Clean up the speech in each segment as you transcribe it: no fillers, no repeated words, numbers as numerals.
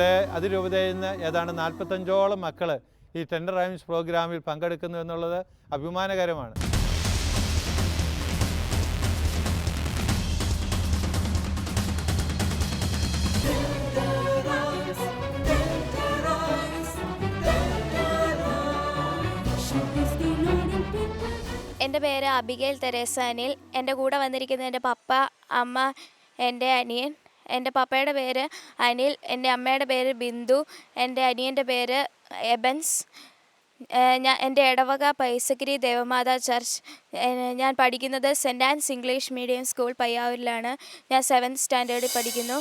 നമ്മുടെ അതിരൂപതയിൽ നിന്ന് ഏതാണ്ട് 45ഓളം മക്കൾ ഈ ടെൻഡർ റൈംസ് പ്രോഗ്രാമിൽ പങ്കെടുക്കുന്നു എന്നുള്ളത് അഭിമാനകരമാണ്. എൻ്റെ പേര് അബിഗേൽ തെരേസ അനിൽ. എൻ്റെ കൂടെ വന്നിരിക്കുന്നത് എൻ്റെ പപ്പ, അമ്മ, എൻ്റെ അനിയൻ. എൻ്റെ പപ്പയുടെ പേര് അനിൽ, എൻ്റെ അമ്മയുടെ പേര് ബിന്ദു, എൻ്റെ അനിയൻ്റെ പേര് എബൻസ്. എൻ്റെ ഇടവക പൈസഗിരി ദേവമാതാ ചർച്ച്. ഞാൻ പഠിക്കുന്നത് cent Ans English medium school പയ്യാവൂരിലാണ്. ഞാൻ 7th സ്റ്റാൻഡേർഡിൽ പഠിക്കുന്നു.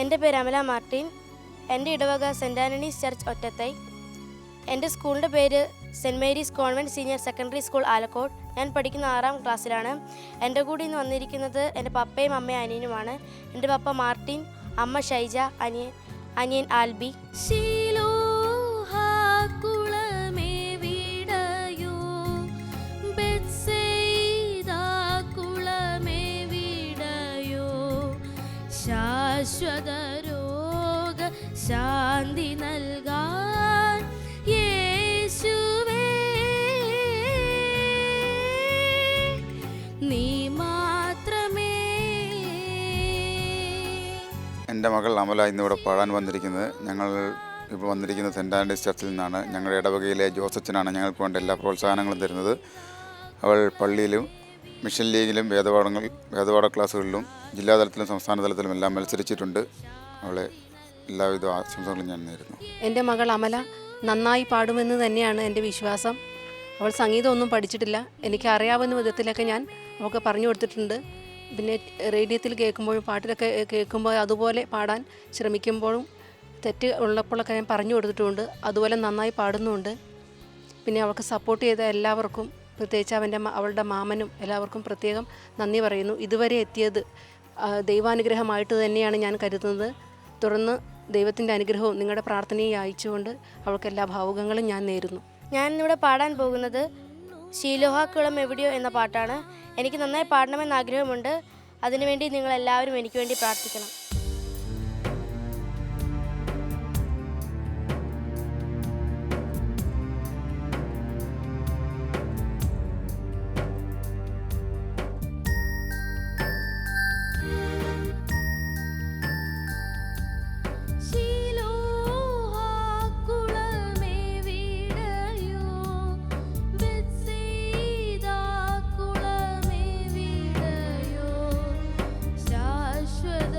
എൻ്റെ പേര് അമല മാർട്ടിൻ. എൻ്റെ ഇടവക സെൻറ് ആൻ്റണീസ് ചർച്ച് ഒറ്റത്തൈ. എൻ്റെ സ്കൂളിൻ്റെ പേര് Saint Mary's Convent Senior Secondary School Alakode. ഞാൻ പഠിക്കുന്ന 6ാം ക്ലാസ്സിലാണ്. എൻ്റെ കൂടെ ഇന്ന് വന്നിരിക്കുന്നത് എൻ്റെ പപ്പയും അമ്മയും അനിയനുമാണ്. എൻ്റെ പപ്പ മാർട്ടിൻ, അമ്മ ഷൈജ, അനിയൻ ആൽബി. ശാശ്വത രോഗ ശാന്തി നൽകാൻ യേശുവേ നീ മാത്രമേ. എൻ്റെ മകൾ അമല ഇന്നിവിടെ പാടാൻ വന്നിരിക്കുന്നത്. ഞങ്ങൾ ഇപ്പോൾ വന്നിരിക്കുന്നത് സെൻറ് ആൻ്റണീസ് ചർച്ചിൽ നിന്നാണ്. ഞങ്ങളുടെ ഇടവകയിലെ ജോസച്ചനാണ് ഞങ്ങൾക്ക് വേണ്ട എല്ലാ പ്രോത്സാഹനങ്ങളും തരുന്നത്. അവൾ പള്ളിയിലും മിഷൻ ലീഗിലും വേദപാഠ ക്ലാസ്സുകളിലും ജില്ലാതലത്തിലും സംസ്ഥാന തലത്തിലും എല്ലാം മത്സരിച്ചിട്ടുണ്ട്. അവളെ എല്ലാവിധ ആശംസകളും ഞാൻ നേരുന്നു. എൻ്റെ മകൾ അമല നന്നായി പാടുമെന്ന് തന്നെയാണ് എൻ്റെ വിശ്വാസം. അവൾ സംഗീതമൊന്നും പഠിച്ചിട്ടില്ല. എനിക്ക് അറിയാവുന്ന വിധത്തിലൊക്കെ ഞാൻ അവൾക്ക് പറഞ്ഞു കൊടുത്തിട്ടുണ്ട്. പിന്നെ റേഡിയോത്തിൽ കേൾക്കുമ്പോഴും പാട്ടിലൊക്കെ കേൾക്കുമ്പോൾ അതുപോലെ പാടാൻ ശ്രമിക്കുമ്പോഴും തെറ്റ് ഉള്ളപ്പോഴൊക്കെ ഞാൻ പറഞ്ഞു കൊടുത്തിട്ടുമുണ്ട്. അതുപോലെ നന്നായി പാടുന്നുമുണ്ട്. പിന്നെ അവൾക്ക് സപ്പോർട്ട് ചെയ്ത എല്ലാവർക്കും, പ്രത്യേകിച്ച് അവളുടെ മാമനും എല്ലാവർക്കും പ്രത്യേകം നന്ദി പറയുന്നു. ഇതുവരെ എത്തിയത് ദൈവാനുഗ്രഹമായിട്ട് തന്നെയാണ് ഞാൻ കരുതുന്നത്. തുടർന്ന് ദൈവത്തിൻ്റെ അനുഗ്രഹവും നിങ്ങളുടെ പ്രാർത്ഥനയും അയച്ചുകൊണ്ട് അവൾക്ക് എല്ലാ ഭാവുകങ്ങളും ഞാൻ നേരുന്നു. ഞാനിന്നിവിടെ പാടാൻ പോകുന്നത് ശീലോഹാക്കുളം എവിടെയോ എന്ന പാട്ടാണ്. എനിക്ക് നന്നായി പാടണമെന്ന് ആഗ്രഹമുണ്ട്. അതിനുവേണ്ടി നിങ്ങളെല്ലാവരും എനിക്ക് വേണ്ടി പ്രാർത്ഥിക്കണം. ശാശ്വത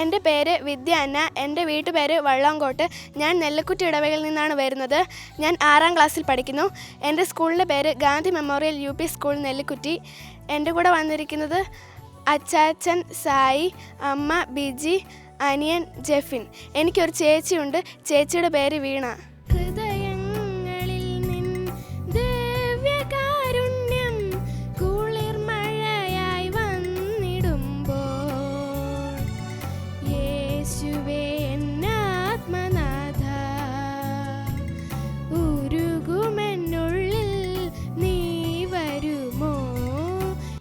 എൻ്റെ പേര് വിദ്യ അന്ന. എൻ്റെ വീട്ടുപേര് വള്ളാങ്കോട്ട്. ഞാൻ നെല്ലിക്കുറ്റി ഇടവകയിൽ നിന്നാണ് വരുന്നത്. ഞാൻ 6ാം ക്ലാസ്സിൽ പഠിക്കുന്നു. എൻ്റെ സ്കൂളിൻ്റെ പേര് Gandhi memorial UP school Nellikkutty. എൻ്റെ കൂടെ വന്നിരിക്കുന്നത് അച്ചാച്ചൻ സായി, അമ്മ ബിജി, അനിയൻ ജെഫിൻ. എനിക്കൊരു ചേച്ചിയുണ്ട്. ചേച്ചിയുടെ പേര് വീണ.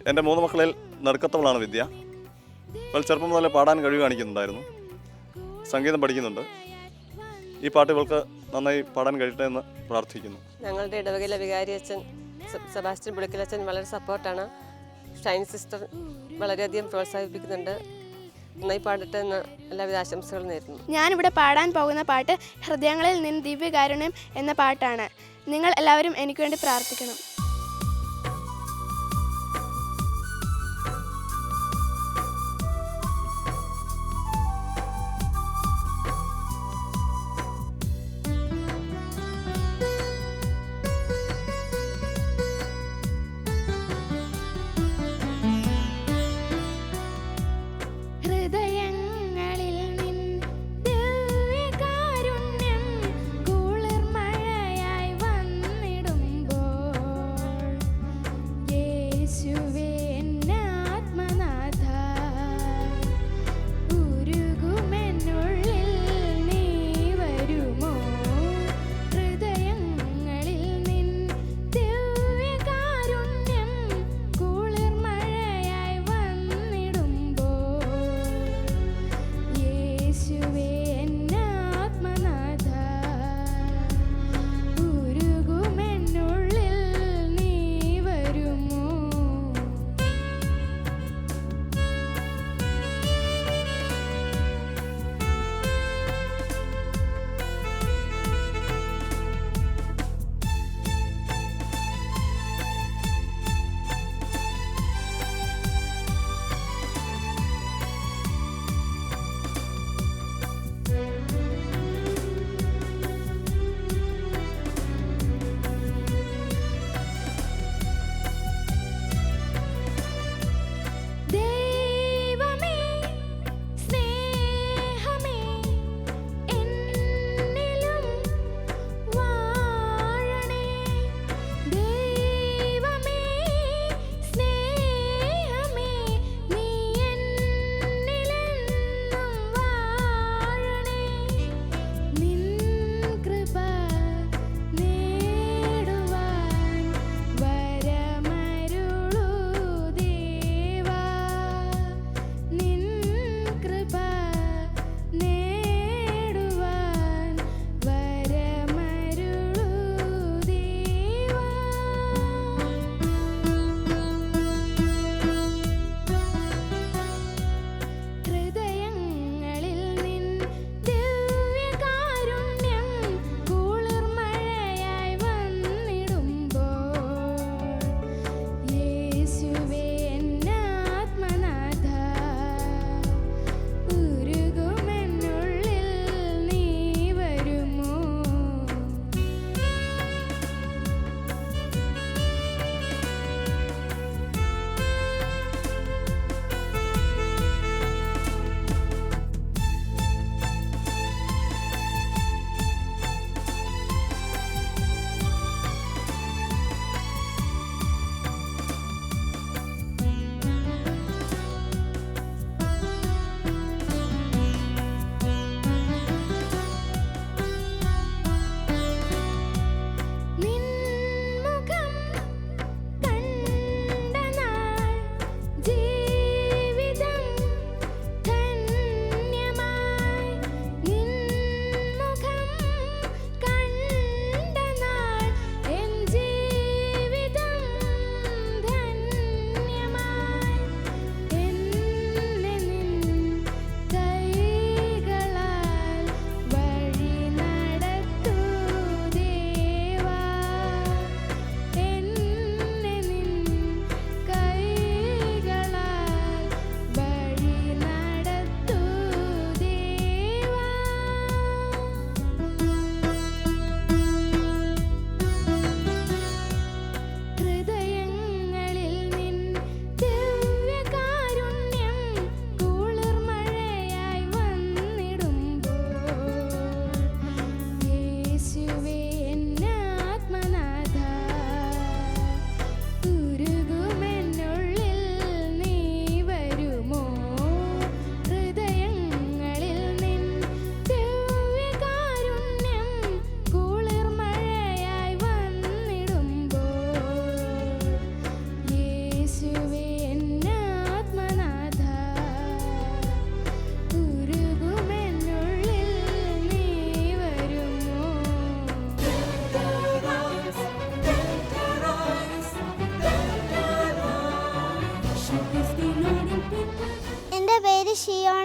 എൻ്റെ 3 മക്കളിൽ നടുക്കത്തവളാണ് വിദ്യ. അവൾ ചെറുപ്പം മുതലേ പാടാൻ കഴിവ് കാണിക്കുന്നുണ്ടായിരുന്നു. സംഗീതം പഠിക്കുന്നുണ്ട്. ഈ പാട്ട് ഇവൾക്ക് നന്നായി പാടാൻ കഴിയട്ടെ എന്ന് പ്രാർത്ഥിക്കുന്നു. ഞങ്ങളുടെ ഇടവകയിലെ വികാരി അച്ഛൻ സെബാസ്റ്റ്യൻ പുളിക്കലച്ഛൻ വളരെ സപ്പോർട്ടാണ്. ഷൈൻ സിസ്റ്റർ വളരെയധികം പ്രോത്സാഹിപ്പിക്കുന്നുണ്ട്. നന്നായി പാടട്ടെ എന്ന് എല്ലാവിധ ആശംസകളും നേരുന്നു. ഞാനിവിടെ പാടാൻ പോകുന്ന പാട്ട് ഹൃദയങ്ങളിൽ നിന്ന് ദിവ്യകാരുണ്യം എന്ന പാട്ടാണ്. നിങ്ങൾ എല്ലാവരും എനിക്ക് വേണ്ടി പ്രാർത്ഥിക്കണം.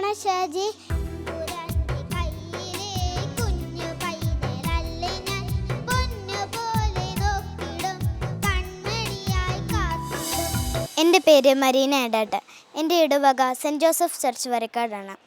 പേരാണ് ഷാജി. എൻ്റെ പേര് മരീന എടാട്ട്. എൻ്റെ ഇടവക സെൻറ് ജോസഫ് ചർച്ച് വരക്കാടാണ്.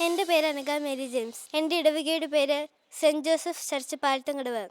എൻ്റെ പേര് അനഘ മേരി ജെയിംസ്. എൻ്റെ ഇടവകയുടെ പേര് സെൻറ് ജോസഫ് ചർച്ച് പാലത്തങ്കടവ്.